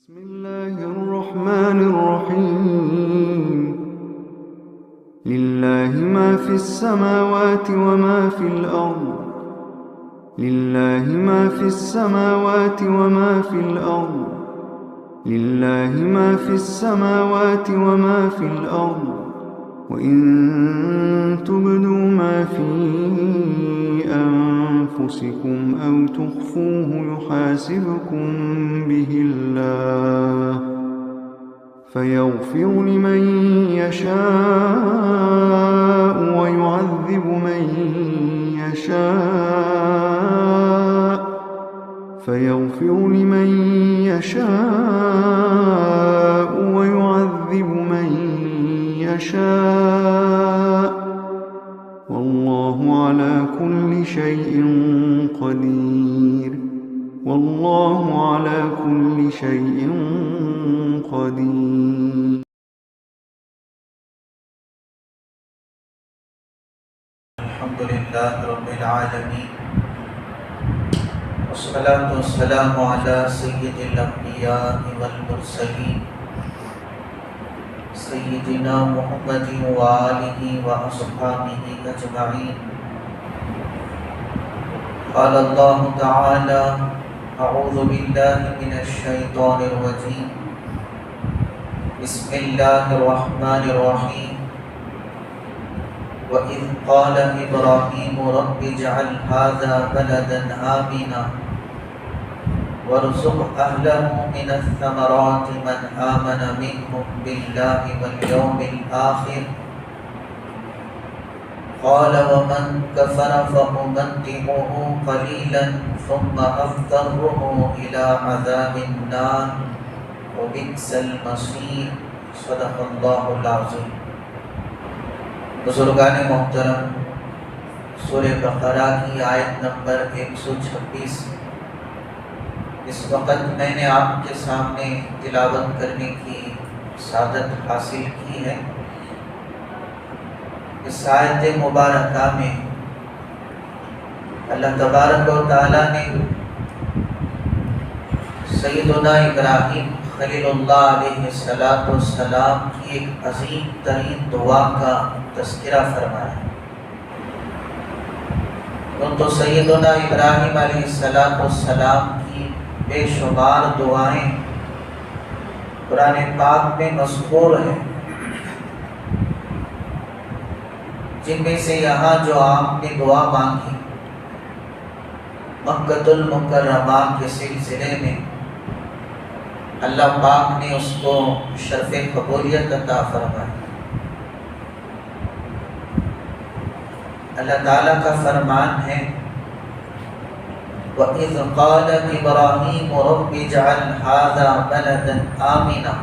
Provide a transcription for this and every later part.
بسم الله الرحمن الرحيم لله ما في السماوات وما في الأرض لله ما في السماوات وما في الأرض لله ما في السماوات وما في الأرض وإن تبدوا ما في أنفسكم أو تخفوه يحاسبكم به الله فيغفر لمن يشاء ويعذب من يشاء فيغفر لمن يشاء ويعذب من يشاء والله على كل شيء قدير والله على كل شيء قدير. الحمد لله رب العالمين والصلاة والسلام على سيد الأنبياء والمرسلين سيدنا محمد وآله وأصحابه أجمعين. قال الله تعالى: أعوذ بالله من الشيطان الرجيم بسم الله الرحمن الرحيم. وَإِذْ قَالَ إِبْرَاهِيمُ رَبِّ اجْعَلْ هَذَا بَلَدًا آمِنًا وَارْزُقْ أَهْلَهُ مِنَ الثَّمَرَاتِ مَنْ آمَنَ مِنْهُمْ بِاللَّهِ وَالْيَوْمِ الْآخِرِ قَالَ وَمَنْ كَفَرَ فَأُمَتِّعُهُ قَلِيلًا ثُمَّ أَضْطَرُّهُ إِلَى عَذَابِ النَّارِ وَبِئْسَ الْمَصِيرُ. صدق اللہ العظیم. بزرگان محترم، سورہ بقرہ کی آیت نمبر 126 اس وقت میں نے آپ کے سامنے تلاوت کرنے کی سعادت حاصل کی ہے. اس آیت مبارکہ میں اللہ تبارک و تعالیٰ نے سیدنا ابراہیم خلیل اللہ علیہ السلام کی ایک عظیم ترین دعا کا تذکرہ فرمایا. تو سیدنا ابراہیم علیہ السلام کی بے شمار دعائیں قرآن پاک میں مذکور ہیں، جن میں سے یہاں جو آپ نے دعا مانگی مکۃ المکرمہ کے سلسلے میں، اللہ پاک نے اس کو شرف قبولیت عطا فرمائی. اللہ تعالیٰ کا فرمان ہے: وَإِذْ قَالَ إِبْرَاهِيمُ رَبِّ اجْعَلْ هَذَا بَلَدًا آمِنًا.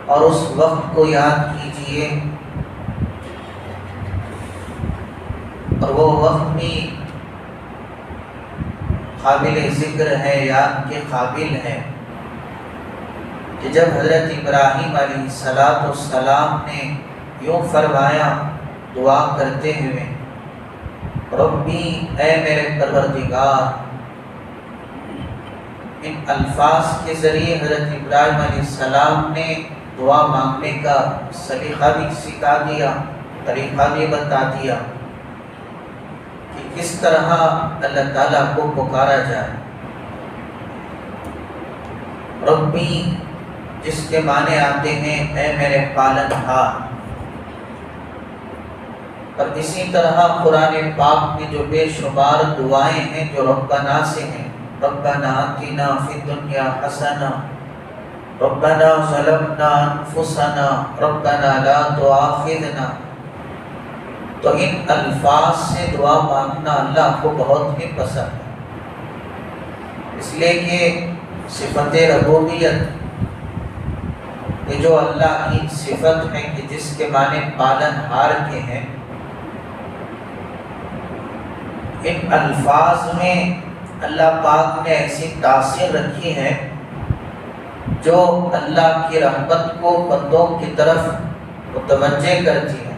اور اس وقت کو یاد کیجئے، اور وہ وقت بھی قابل ذکر ہے، یاد کے قابل ہے، کہ جب حضرت ابراہیم علیہ السلام نے یوں فرمایا دعا کرتے ہوئے: ربی، اے میرے پروردگار. ان الفاظ کے ذریعے حضرت ابراہیم علیہ السلام نے دعا مانگنے کا سلیقہ بھی سکھا دیا، طریقہ بھی بتا دیا کہ کس طرح اللہ تعالیٰ کو پکارا جائے. ربی جس کے معنی آتے ہیں اے میرے پالن ہار. اور اسی طرح قرآن پاک میں جو بے شمار دعائیں ہیں جو ربنا سے ہیں: ربنا آتنا فی الدنیا حسنہ، ربنا ظلمنا انفسنا، ربنا لا تؤاخذنا. تو ان الفاظ سے دعا مانگنا اللہ کو بہت ہی پسند ہے، اس لیے کہ صفت ربوبیت یہ جو اللہ کی صفت ہے کہ جس کے معنی پالن ہار کے ہیں، ان الفاظ میں اللہ پاک نے ایسی تاثیر رکھی ہے جو اللہ کی رحمت کو بندوں کی طرف متوجہ کرتی ہے،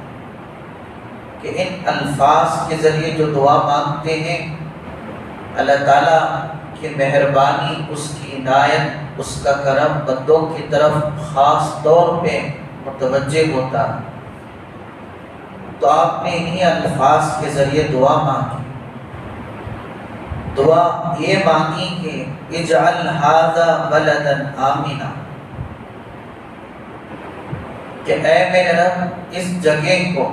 کہ ان الفاظ کے ذریعے جو دعا مانگتے ہیں اللہ تعالیٰ کی مہربانی، اس کی عنایت، اس کا کرم بندوں کی طرف خاص طور پہ متوجہ ہوتا ہے۔ تو آپ نے انہی الفاظ کے ذریعے دعا مانگی۔ دعا یہ مانگی کہ اجعل ھذا بلدا آمنا، کہ اے میرے رب اس جگہ کو،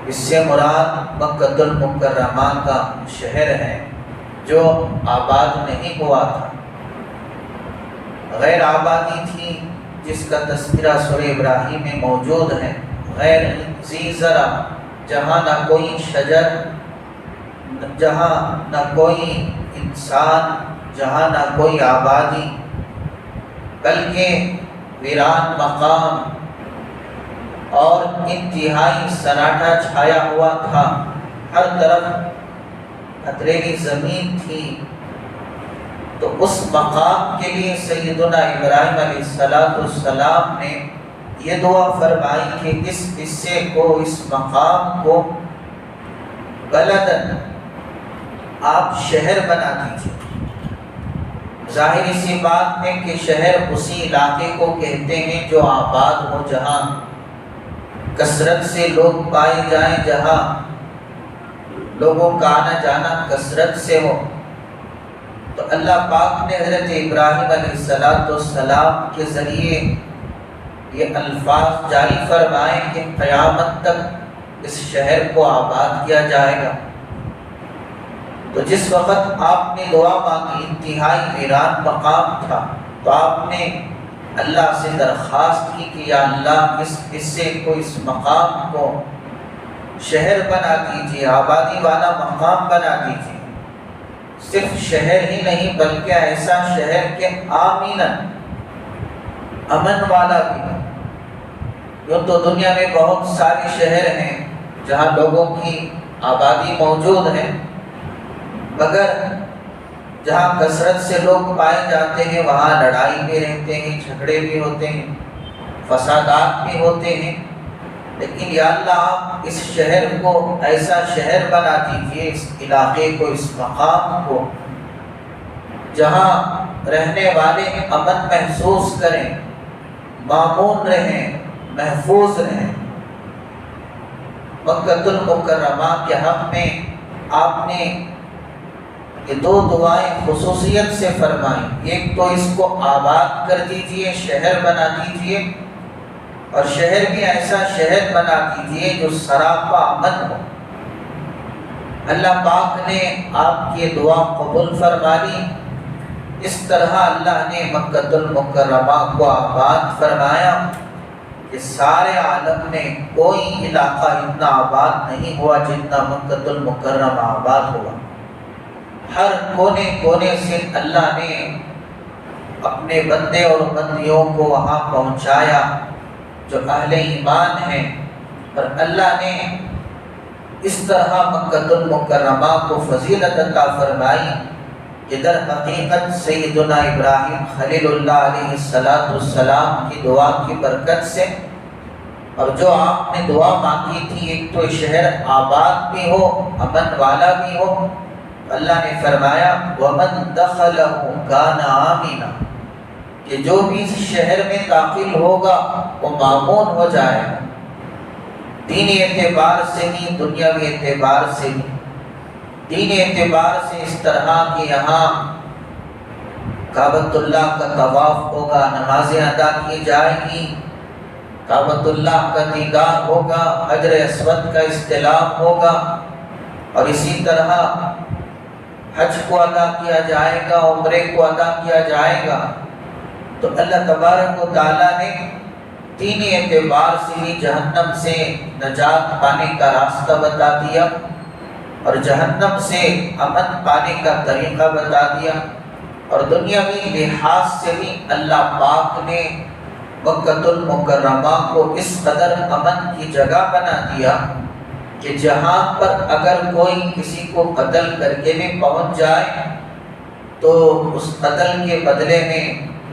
اس سے مراد مکۃ المکرمہ کا شہر ہے جو آباد نہیں ہوا تھا، غیر آبادی تھی جس کا تذکرہ سورہ ابراہیم میں موجود ہے، غیر ذی زرع، جہاں نہ کوئی شجر، جہاں نہ کوئی انسان، جہاں نہ کوئی آبادی، بلکہ ویران مقام اور انتہائی سناٹا چھایا ہوا تھا، ہر طرف پتھریلی زمین تھی۔ تو اس مقام کے لیے سیدنا ابراہیم علیہ السلام نے یہ دعا فرمائی کہ اس حصے کو، اس مقام کو بلدن، آپ شہر بنا دیجیے۔ ظاہر سی بات ہے کہ شہر اسی علاقے کو کہتے ہیں جو آباد ہو، جہاں کثرت سے لوگ پائے جائیں، جہاں لوگوں کا آنا جانا کثرت سے ہو۔ تو اللہ پاک نے حضرت ابراہیم علیہ السلام کے ذریعے یہ الفاظ جاری فرمائے کہ قیامت تک اس شہر کو آباد کیا جائے گا۔ تو جس وقت آپ نے دعا مانگی، انتہائی ویران مقام تھا، تو آپ نے اللہ سے درخواست کی کہ یا اللہ اس حصے کو، اس مقام کو شہر بنا دیجیے، آبادی والا مقام بنا دیجیے۔ صرف شہر ہی نہیں بلکہ ایسا شہر کہ آمیناً، امن والا بھی۔ یوں تو دنیا میں بہت سارے شہر ہیں جہاں لوگوں کی آبادی موجود ہے، مگر جہاں کثرت سے لوگ پائے جاتے ہیں وہاں لڑائی بھی رہتے ہیں، جھگڑے بھی ہوتے ہیں، فسادات بھی ہوتے ہیں۔ لیکن یا اللہ آپ اس شہر کو ایسا شہر بنا دیجیے، اس علاقے کو، اس مقام کو، جہاں رہنے والے امن محسوس کریں، مامون رہیں، محفوظ رہیں۔ مکۃ المکرمہ کے حق میں آپ نے یہ دو دعائیں خصوصیت سے فرمائی۔ ایک تو اس کو آباد کر دیجئے، شہر بنا دیجئے، اور شہر بھی ایسا شہر بنا دیجئے جو سراپا امن ہو۔ اللہ پاک نے آپ کی دعا قبول فرما لی۔ اس طرح اللہ نے مکۃ المکرمہ کو آباد فرمایا کہ سارے عالم میں کوئی علاقہ اتنا آباد نہیں ہوا جتنا مکۃ المکرمہ آباد ہوا۔ ہر کونے کونے سے اللہ نے اپنے بندے اور بندیوں کو وہاں پہنچایا جو اہل ایمان ہیں، اور اللہ نے اس طرح مکۃ المکرمہ کو فضیلت عطا فرمائی کہ در حقیقت سیدنا ابراہیم خلیل اللہ علیہ السلام کی دعا کی برکت سے، اور جو آپ نے دعا مانگی تھی، ایک تو شہر آباد بھی ہو، امن والا بھی ہو، اللہ نے فرمایا وَمَن دَخَلَهُ كَانَ آمِنًا، کہ جو بھی اس شہر میں داخل ہوگا وہ مامون ہو جائے گا، دینی اعتبار سے ہی، دنیاوی اعتبار سے ہی۔ دینی اعتبار سے اس طرح کہ یہاں کعبۃ اللہ کا طواف ہوگا، نمازیں ادا کی جائے گی، کعبۃ اللہ کا دیدار ہوگا، حجر اسود کا استلام ہوگا، اور اسی طرح حج کو ادا کیا جائے گا، عمرے کو ادا کیا جائے گا۔ تو اللہ تبارک و تعالیٰ نے دینی اعتبار سے ہی جہنم سے نجات پانے کا راستہ بتا دیا، اور جہنم سے امن پانے کا طریقہ بتا دیا، اور دنیاوی لحاظ سے بھی اللہ پاک نے مکۃ المکرمہ کو اس قدر امن کی جگہ بنا دیا کہ جہاں پر اگر کوئی کسی کو قتل کر کے بھی پہنچ جائے تو اس قتل کے بدلے میں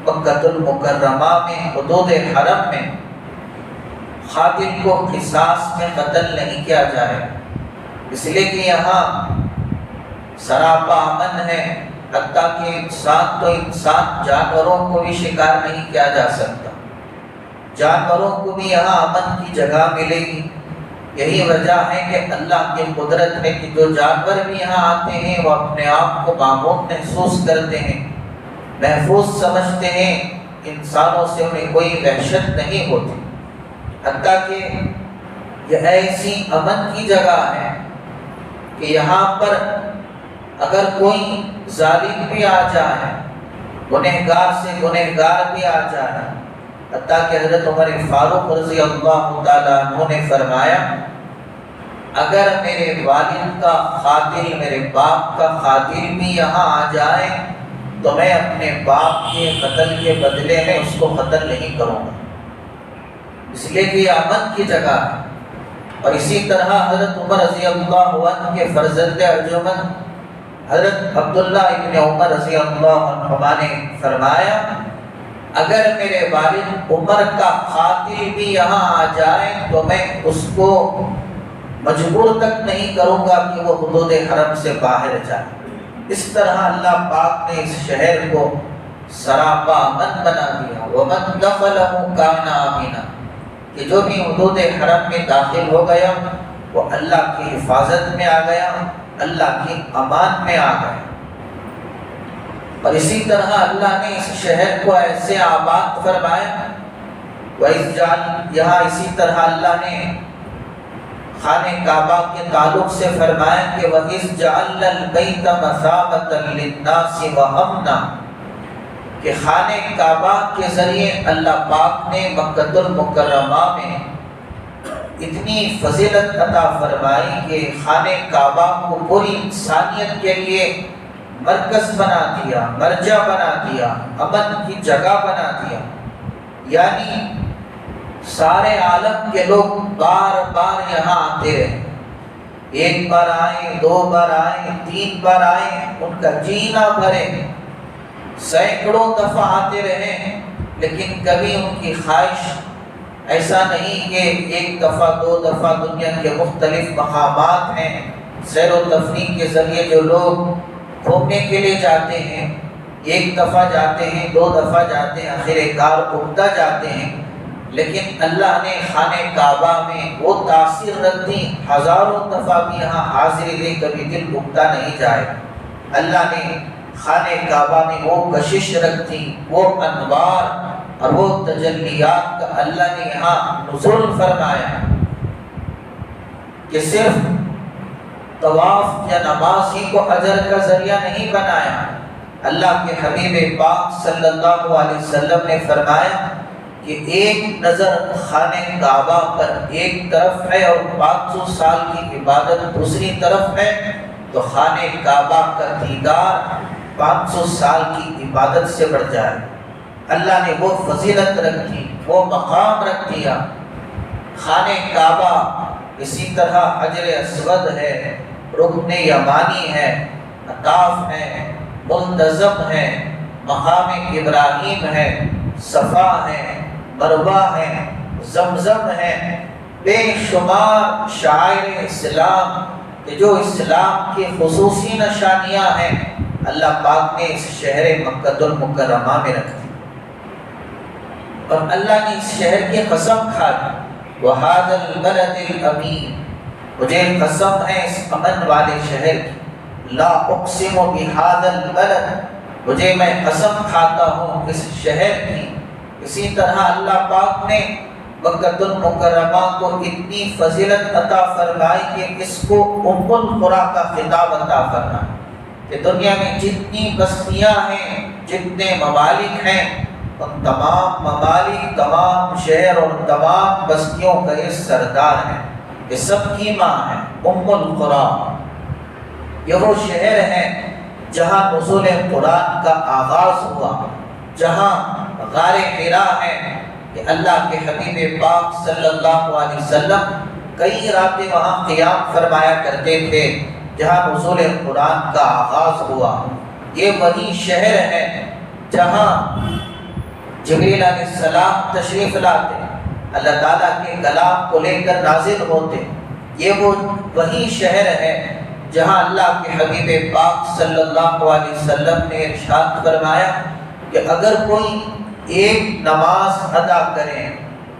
مکۃ المکرمہ میں، حدود حرم میں، قاتل کو قصاص میں قتل نہیں کیا جائے، اس لیے کہ یہاں سراپا امن ہے، حتیٰ کہ انسان تو انسان، جانوروں کو بھی شکار نہیں کیا جا سکتا، جانوروں کو بھی یہاں امن کی جگہ ملے گی۔ یہی وجہ ہے کہ اللہ کی قدرت ہے کہ جو جانور بھی یہاں آتے ہیں وہ اپنے آپ کو مامون محسوس کرتے ہیں، محفوظ سمجھتے ہیں، انسانوں سے انہیں کوئی وحشت نہیں ہوتی، حتیٰ کہ یہ ایسی امن کی جگہ ہے کہ یہاں پر اگر کوئی ظالم بھی آ جائے، گنہگار سے گنہگار بھی آ جائے، حتیٰ کہ حضرت عمر فاروق رضی اللہ تعالیٰ عنہ نے فرمایا اگر میرے والد کا قاتل، میرے باپ کا قاتل بھی یہاں آ جائے تو میں اپنے باپ کے قتل کے بدلے میں اس کو قتل نہیں کروں گا، اس لیے کہ یہ امن کی جگہ ہے۔ اور اسی طرح حضرت عمر رضی اللہ عنہ کے فرزند ارجمند حضرت عبداللہ ابن عمر رضی اللہ عنہما نے فرمایا اگر میرے والد عمر کا قاتل بھی یہاں آ جائے تو میں اس کو مجبور تک نہیں کروں گا کہ وہ حدود حرم سے باہر جائے۔ اس طرح اللہ پاک نے اس شہر کو سراپا امن بنا دیا، وَمَن دَخَلَهُ كَانَ آمِنًا، کہ جو بھی حدود حرم میں داخل ہو گیا وہ اللہ کی حفاظت میں آ گیا، اللہ کی امان میں آ گیا۔ اور اسی طرح اللہ نے اس شہر کو ایسے آباد فرمایا، یہاں اسی طرح اللہ نے خانہ کعبہ کے تعلق سے فرمایا کہ وَإِذْ جَعَلْنَا الْبَيْتَ مَثَابَةً لِلنَّاسِ وَأَمْنًا، کہ خانہ کعبہ کے ذریعے اللہ پاک نے مکۃ المکرمہ میں اتنی فضیلت عطا فرمائی کہ خانہ کعبہ کو پوری انسانیت کے لیے مرکز بنا دیا، مرجع بنا دیا، امن کی جگہ بنا دیا، یعنی سارے عالم کے لوگ بار بار یہاں آتے رہے، ایک بار آئے، دو بار آئے، تین بار آئے، ان کا جی نہ بھرے، سینکڑوں دفعہ آتے رہے، لیکن کبھی ان کی خواہش ایسا نہیں کہ ایک دفعہ دو دفعہ دنیا کے مختلف مقامات ہیں، سیر و تفریح کے ذریعے جو لوگ گھومنے کے لیے جاتے ہیں، ایک دفعہ جاتے ہیں، دو دفعہ جاتے ہیں، آخر کار عمدہ جاتے ہیں، لیکن اللہ نے خانہ کعبہ میں وہ تاثیر رکھ دی، ہزاروں دفعہ بھی یہاں حاضری دے کبھی دل عمدہ نہیں جائے۔ اللہ نے خانہ کعبہ میں وہ کشش رکھ دی، وہ انوار اور وہ تجلیات کا اللہ نے یہاں نزول فرمایا کہ صرف طواف یا نماز ہی کو اجر کا ذریعہ نہیں بنایا۔ اللہ کے حبیب پاک صلی اللہ علیہ وسلم نے فرمایا کہ ایک نظر خانہ کعبہ پر ایک طرف ہے اور 500 سال کی عبادت دوسری طرف ہے تو خانہ کعبہ کا دیدار 500 سال کی عبادت سے بڑھ جائے۔ اللہ نے وہ فضیلت رکھ دی، وہ مقام رکھ دیا۔ خانہ کعبہ اسی طرح حجر اسود ہے، رکن یمانی ہے، طاف ہے، ملتزم ہے، مقام ابراہیم ہے، صفا ہے، مروہ ہے، زمزم ہے، بے شمار شعائر اسلام کہ جو اسلام کی خصوصی نشانیاں ہیں اللہ پاک نے اس شہر مکۃ المکرمہ میں رکھ دی۔ اور اللہ نے اس شہر کی قسم کھا دی، وَهَذَا الْبَلَدِ الْأَمِينِ، مجھے قسم ہے اس امن والے شہر کی، لا اقسم بهذا البلد، مجھے میں قسم کھاتا ہوں اس شہر کی۔ اسی طرح اللہ پاک نے مکۃ المکرمہ کو اتنی فضیلت عطا فرمائی کہ اس کو ام القریٰ کا خطاب عطا فرمایا کہ دنیا میں جتنی بستیاں ہیں، جتنے ممالک ہیں، ان تمام ممالک، تمام شہر اور تمام بستیوں کا یہ سردار ہے، یہ سب کی ماں ہے، ام القریٰ۔ یہ وہ شہر ہے جہاں نزول قرآن کا آغاز ہوا، جہاں غار حرا ہے کہ اللہ کے حبیب پاک صلی اللہ علیہ وسلم کئی راتیں وہاں قیام فرمایا کرتے تھے، جہاں نزول قرآن کا آغاز ہوا۔ یہ وہی شہر ہے جہاں جبریل علیہ السلام تشریف لاتے، اللہ تعالیٰ کے کلام کو لے کر نازل ہوتے۔ یہ وہی شہر ہے جہاں اللہ کے حبیب پاک صلی اللہ علیہ وسلم نے ارشاد فرمایا کہ اگر کوئی ایک نماز ادا کرے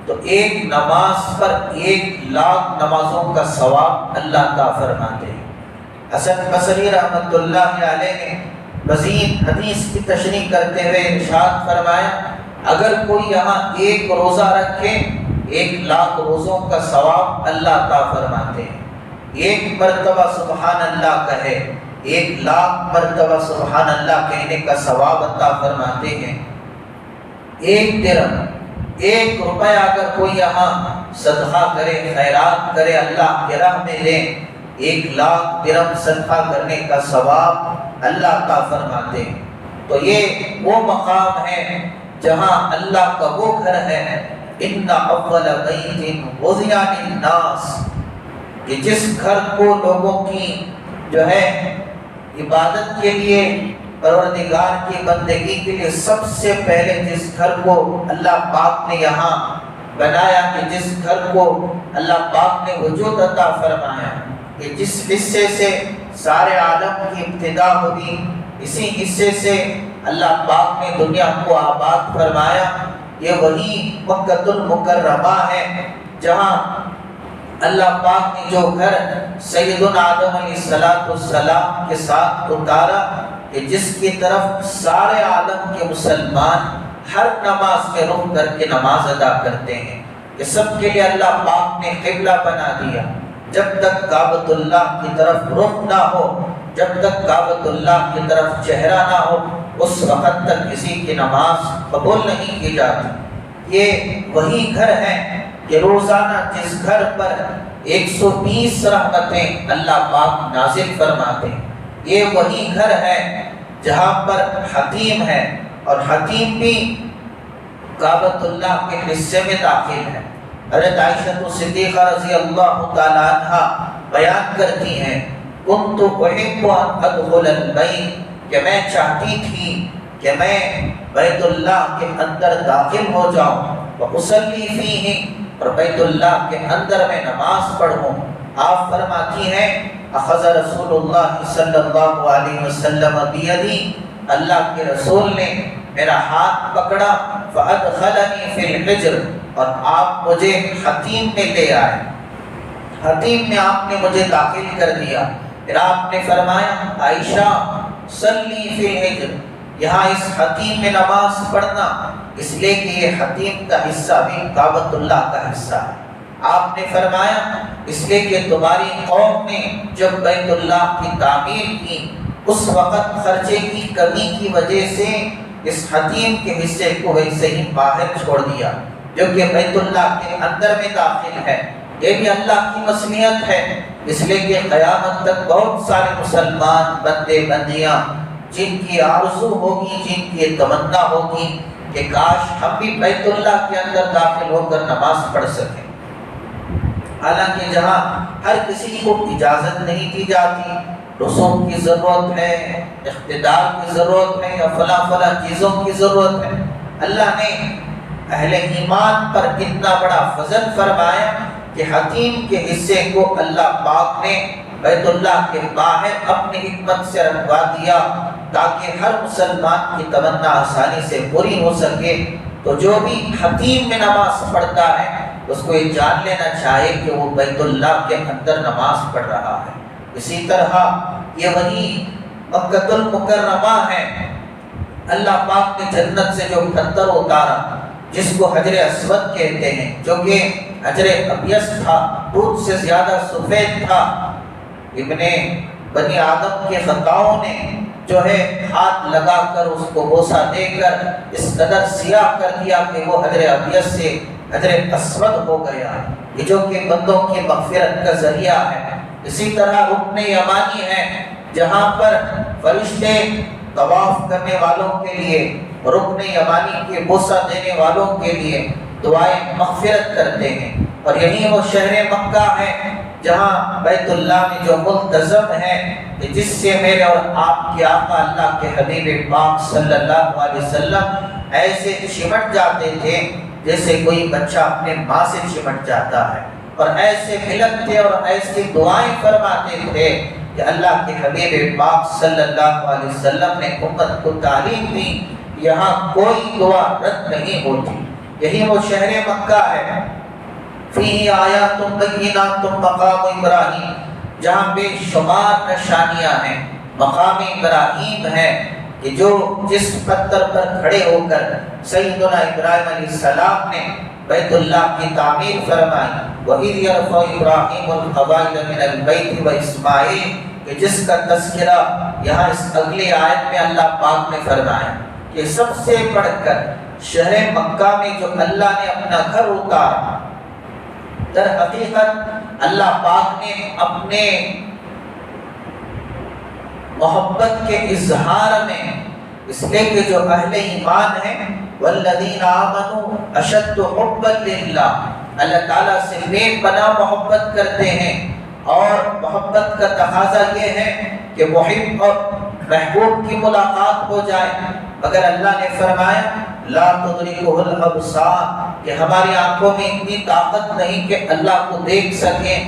تو ایک نماز پر 1,00,000 نمازوں کا ثواب اللہ عطا فرماتے ہیں۔ حسن بصری رحمۃ اللہ علیہ نے مزید حدیث کی تشریح کرتے ہوئے ارشاد فرمایا اگر کوئی یہاں ایک روزہ رکھے 1,00,000 روزوں کا ثواب اللہ عطا فرماتے ہیں۔ ایک مرتبہ سبحان اللہ کہے 1,00,000 مرتبہ سبحان اللہ کہنے کا ثواب عطا فرماتے ہیں۔ 1 درہم 1 روپیہ اگر کوئی یہاں صدقہ کرے، خیرات کرے، اللہ کی راہ میں لے، 1,00,000 درہم صدقہ کرنے کا ثواب اللہ عطا فرماتے ہیں۔ تو یہ وہ مقام ہے جہاں اللہ کا وہ گھر ہے ان اول بیت وضع للناس، کہ جس گھر کو لوگوں کی جو ہے عبادت کے لیے، پروردگار کی بندگی کے لیے سب سے پہلے جس گھر کو اللہ پاک نے یہاں بنایا، کہ جس گھر کو اللہ پاک نے وجود عطا فرمایا، کہ جس حصے سے سارے عالم کی ابتدا ہوئی، اسی حصے سے اللہ پاک نے دنیا کو آباد فرمایا، یہ وہی مکۃ المکرمہ ہے جہاں اللہ پاک نے جو گھر سیدنا آدم علیہ السلام کے ساتھ اتارا، کہ جس کی طرف سارے عالم کے مسلمان ہر نماز میں رخ کر کے نماز ادا کرتے ہیں، کہ سب کے لیے اللہ پاک نے قبلہ بنا دیا۔ جب تک کعبۃ اللہ کی طرف رخ نہ ہو، جب تک کعبۃ اللہ کی طرف چہرہ نہ ہو، اس وقت تک کسی کی نماز قبول نہیں کی جاتی۔ یہ وہی گھر ہے کہ روزانہ جس گھر پر 120 رحمتیں اللہ پاک نازل فرماتے ہیں، یہ وہی گھر ہے جہاں پر حتیم ہے، اور حتیم بھی کعبۃ اللہ کے حصے میں داخل ہے۔ حضرت عائشہ صدیقہ رضی اللہ تعالیٰ عنہ بیان کرتی ہیں کنت احب ان ادخل البیت، کہ میں چاہتی تھی کہ میں بیت اللہ کے اندر داخل ہو جاؤں، وأصلی فیہ، اور بیت اللہ کے اندر میں نماز پڑھوں۔ آپ فرماتی ہیں اخذ رسول اللہ صلی اللہ علیہ وسلم بیدی، اللہ کے رسول نے میرا ہاتھ پکڑا، فادخلنی فی الحجر، اور آپ مجھے حتیم میں لے آئے، حتیم میں آپ نے مجھے داخل کر دیا۔ پھر آپ نے فرمایا عائشہ صلی فی الحجر، یہاں اس حتیم میں نماز پڑھنا، اس لیے کہ یہ حتیم کا حصہ بھی کعبۃ اللہ کا حصہ ہے۔ آپ نے فرمایا اس لیے کہ تمہاری قوم نے جب بیت اللہ کی تعمیر کی، اس وقت خرچے کی کمی کی وجہ سے اس حتیم کے حصے کو ویسے ہی باہر چھوڑ دیا، جو کہ بیت اللہ کے اندر میں داخل ہے۔ یہ بھی اللہ کی مصلحت ہے، اس لیے کہ قیامت تک بہت سارے مسلمان بندے بندیاں جن کی آرزو ہوگی، جن کی تمنا ہوگی کہ کاش ہم بھی بیت اللہ کے اندر داخل ہو کر نماز پڑھ سکیں۔ حالانکہ جہاں ہر کسی کو اجازت نہیں دی جاتی، رسوم کی ضرورت ہے، اقتدار کی ضرورت ہے، یا فلاں چیزوں کی ضرورت ہے، اللہ نے اہل ایمان پر اتنا بڑا فضل فرمایا کہ حتیم کے حصے کو اللہ پاک نے بیت اللہ کے باہر اپنی حکمت سے رکھوا دیا تاکہ ہر مسلمان کی تمنا آسانی سے پوری ہو سکے۔ تو جو بھی حتیم میں نماز پڑھتا ہے اس کو یہ جان لینا چاہیے کہ وہ بیت اللہ کے اندر نماز پڑھ رہا ہے۔ اسی طرح یہ وہی مکۃ المکرمہ ہے، اللہ پاک نے جنت سے جو پتھر اتارا جس کو حجر اسود کہتے ہیں، جو کہ حجر ابیض تھا، دودھ سے زیادہ سفید تھا، ابن بنی آدم کے خطاؤں نے جو ہے ہاتھ لگا کر اس کو بوسہ دے کر اس قدر سیاہ کر دیا کہ وہ حجر ابیض سے حجر اسود ہو گیا، یہ جو کہ بندوں کی مغفرت کا ذریعہ ہے۔ اسی طرح رکن یمانی ہے جہاں پر فرشتے طواف کرنے والوں کے لیے، رکن یمانی کے بوسہ دینے والوں کے لیے دعائیں مغفرت کرتے ہیں۔ اور یہی وہ شہر مکہ ہے جہاں بیت اللہ میں جو ملتزم ہے کہ جس سے میرے اور آپ کے آقا اللہ کے حبیب پاک صلی اللہ علیہ وسلم ایسے چمٹ جاتے تھے جیسے کوئی بچہ اپنے ماں سے چمٹ جاتا ہے، اور ایسے ملتے اور ایسی دعائیں فرماتے تھے کہ اللہ کے حبیب پاک صلی اللہ علیہ وسلم نے امت کو تعلیم دی، یہاں کوئی دعا رد نہیں ہوتی۔ یہی وہ شہر مکہ ہے، فیہ آیات بینات مقام ابراہیم، جہاں بے شمار نشانیاں ہیں، مقام ابراہیم ہے کہ جو جس پتھر پر کھڑے ہو کر سیدنا ابراہیم علیہ السلام نے بیت اللہ کی تعمیر فرمائی، وَإِذْ يَرْفَعُ إِبْرَاهِيمُ الْقَوَاعِدَ مِنَ الْبَيْتِ وَإِسْمَاعِيلُ، کہ جس کا تذکرہ یہاں اس اگلی آیت میں اللہ پاک نے فرمایا کہ سب سے بڑھ کر شہر مکہ میں جو اللہ نے اپنا گھر اتارا، در حقیقت اللہ پاک نے اپنے محبت کے اظہار میں، اس لیے کہ جو اہل ایمان ہیں والذین آمنوا اشد حبا للہ، اللہ تعالیٰ سے بے پناہ محبت کرتے ہیں، اور محبت کا تقاضا یہ ہے کہ محب اور محبوب کی ملاقات ہو جائے، مگر اللہ نے فرمایا لا تدرکہ الابصار، کہ ہماری آنکھوں میں اتنی طاقت نہیں کہ اللہ کو دیکھ سکیں،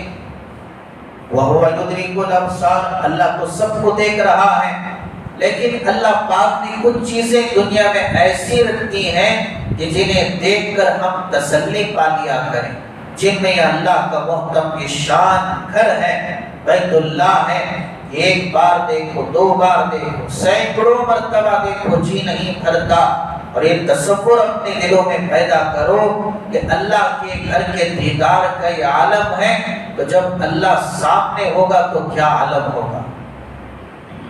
وَهُوَ يُدْرِكُ الْأَبْصَارَ، اللہ تو سب کو دیکھ رہا ہے، لیکن اللہ پاک نے کچھ چیزیں دنیا میں ایسی رکھتی ہیں کہ جنہیں دیکھ کر ہم تسلی پا لیا کریں، جن میں اللہ کا محترم شان گھر ہے، بیت اللہ ہے، ایک بار دیکھو، دو بار دیکھو، سینکڑوں مرتبہ دیکھو، جی نہیں بھرتا، اور یہ تصور اپنے دلوں میں پیدا کرو کہ اللہ کے گھر کے دیدار کا یہ عالم ہے، تو جب اللہ سامنے ہوگا تو کیا عالم ہوگا۔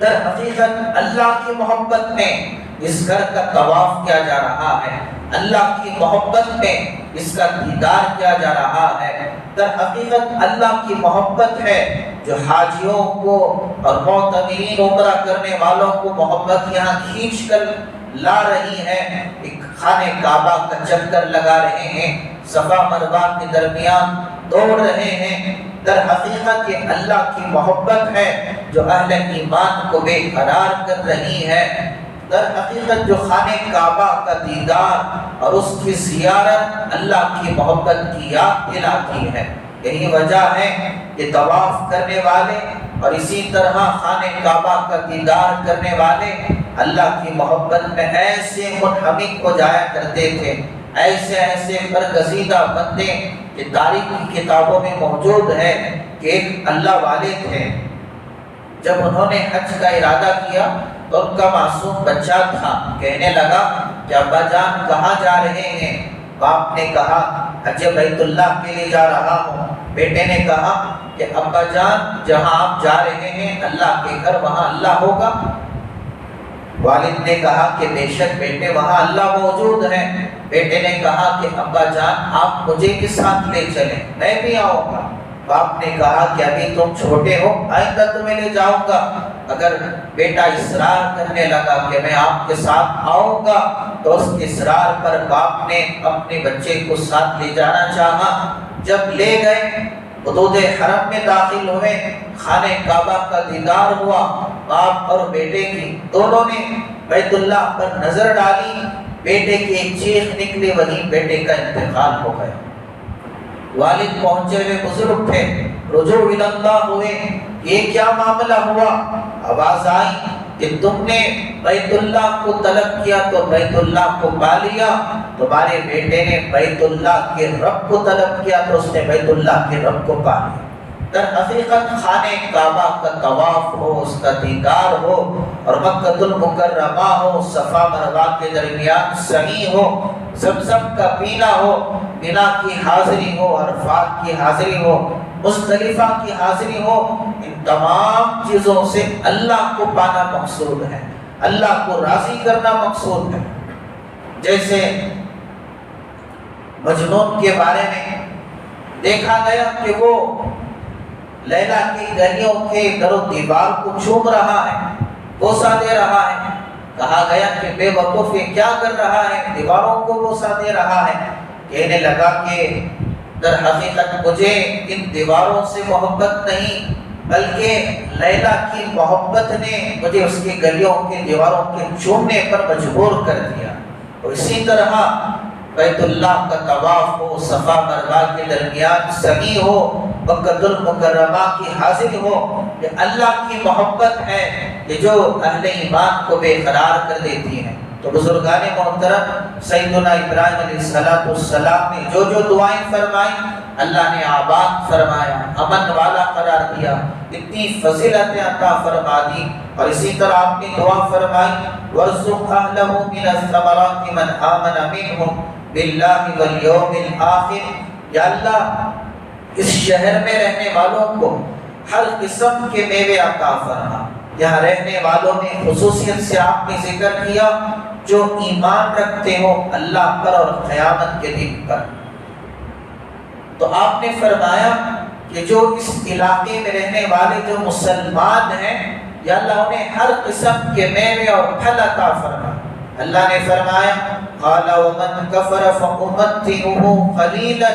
در حقیقت اللہ کی محبت میں اس گھر کا طواف کیا جا رہا ہے، اللہ کی محبت میں اس کا دیدار کیا جا رہا ہے، در حقیقت اللہ کی محبت ہے جو حاجیوں کو اور معتمرین عمرہ کرنے والوں کو محبت یہاں کھینچ کر لا رہی ہے، ایک خانہ کعبہ کا چکر لگا رہے ہیں، صفا مروہ کے درمیان دوڑ رہے ہیں، در حقیقت یہ اللہ کی محبت ہے جو اہل ایمان کو بے قرار کر رہی ہے، در حقیقت جو خانہ کعبہ کا دیدار اور اس کی زیارت اللہ کی محبت کی یاد دلاتی ہے۔ یہی وجہ ہے کہ طواف کرنے والے اور اسی طرح خانہ کعبہ کا دیدار کرنے والے اللہ کی محبت میں ایسے منہمک ہو جایا کرتے تھے، ایسے ایسے برگزیدہ بندے کہ تاریخ کی کتابوں میں موجود ہے کہ ایک اللہ والے تھے، جب انہوں نے حج کا ارادہ کیا تو ان کا معصوم بچہ تھا، کہنے لگا کہ ابا جان کہاں جا رہے ہیں؟ باپ نے کہا حج بیت اللہ کے لیے جا رہا ہوں۔ بیٹے نے کہا کہ ابا جان جہاں آپ جا رہے ہیں اللہ کے گھر وہاں اللہ ہوگا؟ والد نے کہا کہ بے شک بیٹے وہاں اللہ موجود ہے۔ بیٹے نے کہا کہ ابا جان آپ مجھے بھی ساتھ لے چلیں، میں بھی آؤں گا۔ باپ نے کہا کہ ابھی تم چھوٹے ہو، آئندہ تمہیں لے جاؤں گا۔ اگر بیٹا اصرار کرنے لگا کہ میں آپ کے ساتھ آؤں گا تو اس اصرار پر باپ نے اپنے بچے کو ساتھ لے جانا چاہا۔ جب لے گئے حدود حرم میں داخل ہوئے، خانہ کعبہ کا دیدار ہوا، باپ اور بیٹے کی دونوں نے بیت اللہ پر نظر ڈالی، بیٹے کی ایک چیخ نکلی، وہیں بیٹے کا انتقال ہو گیا۔ والد پہنچے ہوئے بزرگ تھے، رجوع اللہ ہوئے، یہ کیا معاملہ ہوا؟ آواز آئی کہ تم نے بیت اللہ کو طلب کیا تو بیت اللہ کو پا لیا، تمہارے بیٹے نے بیت اللہ کے رب کو طلب کیا تو اس نے بیت اللہ کے رب کو پا لیا۔ در حقیقت خانہ کعبہ کا طواف ہو، اس کا دیدار ہو، اور مکۃ المکرمہ ہو، صفا مروہ کے درمیان سعی ہو، زمزم کا پینا ہو، مینا کی حاضری ہو، عرفات کی حاضری ہو، مزدلفہ کی حاضری ہو، ان تمام چیزوں سے اللہ کو پانا مقصود ہے، اللہ کو راضی کرنا مقصود ہے۔ جیسے مجنون کے بارے میں دیکھا گیا کہ وہ لیلا کی گلیوں کے در و دیوار کو چوم رہا ہے، بوسہ دے رہا ہے، کہا گیا کہ بے وقوف یہ کیا کر رہا ہے، دیواروں کو بوسہ دے رہا ہے۔ کہنے لگا کہ در حقیقت مجھے ان دیواروں سے محبت نہیں، بلکہ لیلا کی محبت نے مجھے اس کی گلیوں کے دیواروں کے چومنے پر مجبور کر دیا۔ اور اسی طرح بیت اللہ کا طواف ہو، صفا مروہ کے درمیان سعی ہو، مکۃ المکرمہ کی حاضری ہو، یہ اللہ کی محبت ہے کہ جو اہل ایمان کو بے قرار کر دیتی ہے۔ تو بزرگان محترم سیدنا ابراہیم علیہ السلام نے جو جو دعائیں فرمائیں اللہ نے آباد فرمایا، امن والا قرار دیا، اتنی فضیلتیں عطا فرما دی۔ اور اسی طرح آپ نے دعا فرمائی وَارْزُقْ أَهْلَهُ مِنَ الثَّمَرَاتِ مَنْ آمَنَ مِنْهُمْ بِاللَّهِ وَالْيَوْمِ الْآخِرِ، یا اللہ اس شہر میں رہنے والوں کو ہر قسم کے میوے عطا فرما۔ یہاں رہنے والوں میں خصوصیت سے آپ نے ذکر کیا جو ایمان رکھتے ہو اللہ پر اور قیامت کے دن پر۔ تو آپ نے فرمایا کہ جو اس علاقے میں رہنے والے جو مسلمان ہیں یا اللہ انہیں ہر قسم کے میوے اور پھل عطا فرما۔ اللہ نے فرمایا قال ومن كفر فأمتعه قليلا،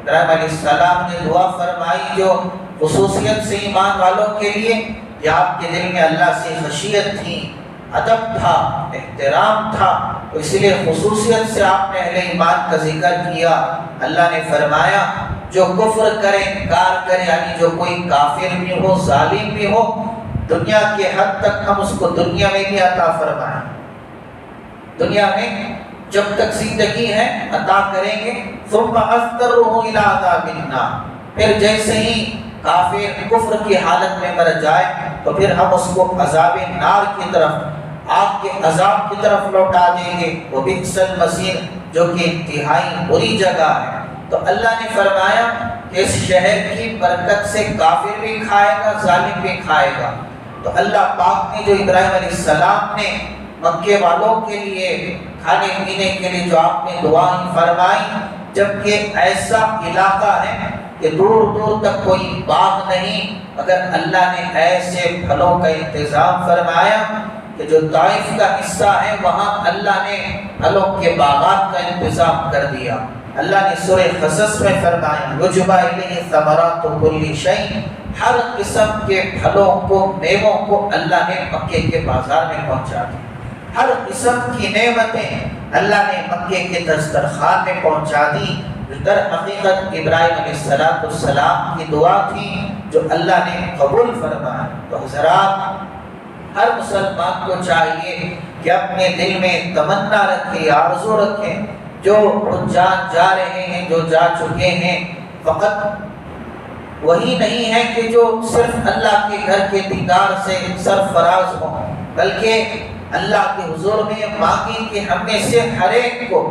ابراہیم علیہ السلام نے دعا فرمائی جو خصوصیت سے ایمان والوں کے لیے کہ آپ کے دل میں اللہ سے خشیت تھی، ادب تھا، احترام تھا، تو اس لیے خصوصیت سے آپ نے اہل ایمان کا ذکر کیا۔ اللہ نے فرمایا جو کفر کرے انکار کرے، یعنی جو کوئی کافر بھی ہو ظالم بھی ہو، دنیا کے حد تک ہم اس کو دنیا میں بھی عطا فرمائیں، دنیا میں جب تک زندگی ہے عطا کریں گے۔ ثم اضطره الى عذاب النار، پھر جیسے ہی کافر کفر کی حالت میں مر جائے تو پھر ہم اس کو عذاب نار کی طرف، آگ کے عذاب کی طرف لوٹا دیں گے، وہ بئس المصیر، جو کہ انتہائی بری جگہ ہے۔ تو اللہ نے فرمایا کہ اس شہر کی برکت سے کافر بھی کھائے گا، ظالم بھی کھائے گا۔ تو اللہ پاک نے جو ابراہیم علیہ السلام نے مکے والوں کے لیے کھانے پینے کے لیے جو آپ نے دعائیں فرمائی، جبکہ ایسا علاقہ ہے کہ دور دور تک کوئی باغ نہیں، مگر اللہ نے ایسے پھلوں کا انتظام فرمایا کہ جو طائف کا حصہ ہے وہاں اللہ نے پھلوں کے باغات کا انتظام کر دیا۔ اللہ نے سورہ قصص میں فرمایا یجبا الیہ ثمرات کل شیء، ہر قسم کے پھلوں کو میووں کو اللہ نے مکے کے بازار میں پہنچا دیا، ہر قسم کی نعمتیں اللہ نے مکے کے دسترخوان میں پہنچا دی۔ در حقیقت ابراہیم علیہ السلام کی دعا تھی جو اللہ نے قبول فرمایا۔ تو حضرات ہر مسلمان کو چاہیے کہ اپنے دل میں تمنا رکھے، آرزو رکھے، جو حجاج جا رہے ہیں، جو جا چکے ہیں، فقط وہی نہیں ہے کہ جو صرف اللہ کے گھر کے دیدار سے سرفراز ہوں، بلکہ اللہ کے حضور میں مانگیں کہ ہم میں سے ہر ایک کو،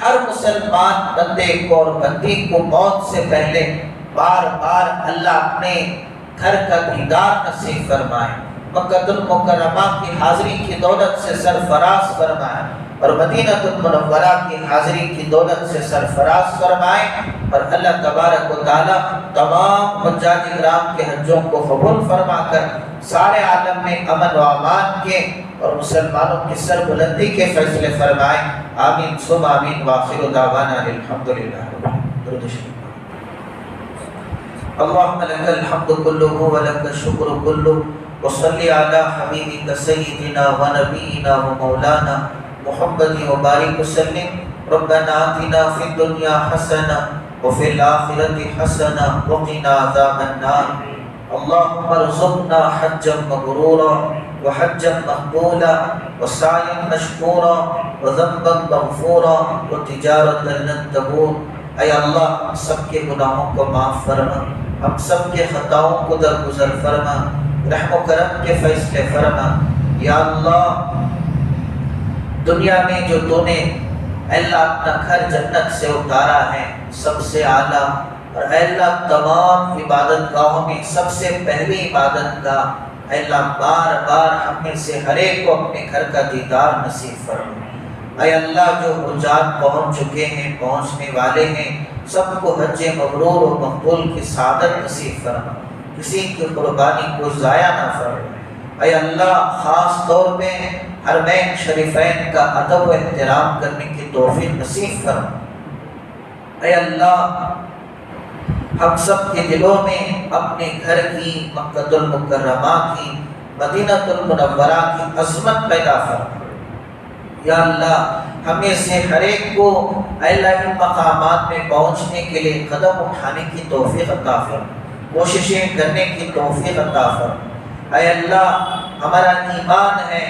ہر مسلمان بندے کو اور بندی کو موت سے پہلے بار بار اللہ اپنے گھر کا دیدار نصیب فرمائے، مکہ المکرمہ کی حاضری کی دولت سے سرفراز فرمائے، اور مدینہ المنورہ کی حاضری کی دولت سے سرفراز فرمائے، اور اللہ تبارک و تعالی تمام حجاج کرام کے حجوں کو قبول فرما کر سارے عالم میں امن و امان کے اور مسلمانوں کی سر بلندی کے فیصلے فرمائے۔ آمین ثم آمین، وآخر دعوانا الحمدللہ رب العالمین۔ درود شریف۔ اللهم لك الحمد كله ولك الشكر كله، وصل على حبيبك سيدنا ونبينا ومولانا محمد وبارك وسلم۔ ربنا آتنا في الدنيا حسنة وفي الآخرة حسنة وقنا عذاب النار۔ اللهم ارزقنا حجا مبرورا وحجا مقبولا وسعيا مشكورا وذنبا مغفورا وتجارة لن تبور۔ اے اللہ ہم سب کے گناہوں کو معاف فرما، ہم سب کے خطاؤں کو درگزر فرما، رحم و کرم کے فیصلے فرما۔ یا اللہ دنیا میں جو تو نے اے اللہ اپنا گھر جنت سے اتارا ہے سب سے اعلیٰ، اور اے اللہ تمام عبادت گاہوں میں سب سے پہلی عبادت گاہ، اے اللہ بار بار ہم میں سے ہر ایک کو اپنے گھر کا دیدار نصیب فرما۔ اے اللہ جو حجاج پہنچ چکے ہیں، پہنچنے والے ہیں، سب کو حج مبرور و مقبول کی سعادت نصیب فرما، کسی کی قربانی کو ضائع نہ فرما۔ اے اللہ خاص طور پہ حرمین شریفین کا ادب و احترام کرنے کی توفیق نصیب فرما۔ اے اللہ ہم سب کے دلوں میں اپنے گھر کی، مکہ المکرمہ کی، مدینہ المنورہ کی عظمت پیدا فرما۔ یا اللہ ہمیں سے ہر ایک کو اے اللہ ان مقامات میں پہنچنے کے لیے قدم اٹھانے کی توفیق عطا فرما۔ کوششیں کرنے کی توفیق عطا فرما۔ اے اللہ ہمارا ایمان ہے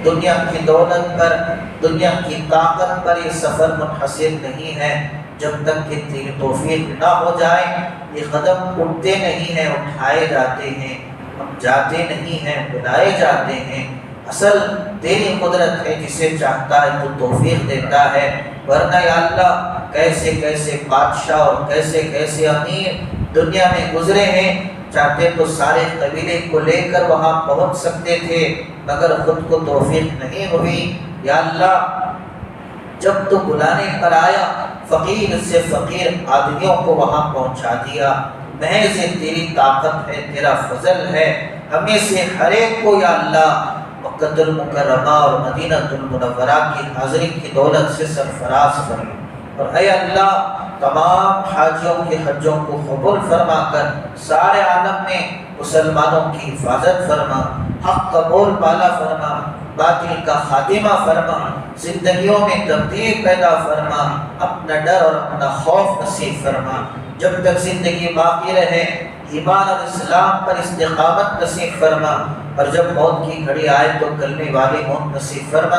دنیا کی دولت پر، دنیا کی طاقت پر یہ سفر منحصر نہیں ہے، جب تک کہ تیری توفیق نہ ہو جائے یہ قدم اٹھتے نہیں ہیں، اٹھائے جاتے ہیں، ہم جاتے نہیں ہیں، بلائے جاتے ہیں۔ اصل تیری قدرت ہے، جسے چاہتا ہے تو توفیق دیتا ہے، ورنہ یا اللہ کیسے کیسے بادشاہ اور کیسے کیسے امیر دنیا میں گزرے ہیں، چاہتے تو سارے قبیلے کو لے کر وہاں پہنچ سکتے تھے، مگر خود کو توفیق نہیں ہوئی۔ یا اللہ جب تو بلانے پر آیا فقیر سے فقیر آدمیوں کو وہاں پہنچا دیا، محض تیری طاقت ہے، تیرا فضل ہے، ہمیں سے ہر ایک کو یا اللہ مکہ المکرمہ اور مدینہ المنورہ کی حاضری کی دولت سے سرفراز فرما، اور اے اللہ تمام حاجیوں کے حجوں کو قبول فرما کر سارے عالم میں مسلمانوں کی حفاظت فرما، حق قبول بالا فرما، باطل کا خاتمہ فرما، زندگیوں میں تبدیل پیدا فرما، اپنا ڈر اور اپنا خوف نصیب فرما، جب تک زندگی باقی رہے ایمان اور اسلام پر استقامت نصیب فرما، اور جب موت کی گھڑی آئے تو کلمے والی موت نصیب فرما۔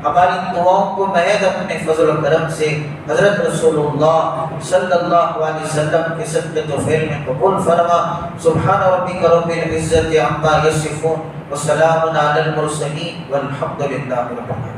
ہماری دعاؤں کو محض اپنے فضل و کرم سے حضرت رسول اللہ صلی اللہ علیہ وسلم کے صدقے و فعل میں قبول فرما۔ سبحان ربک رب العزت عما یصفون وسلام علی المرسلین والحمد للہ رب العالمین۔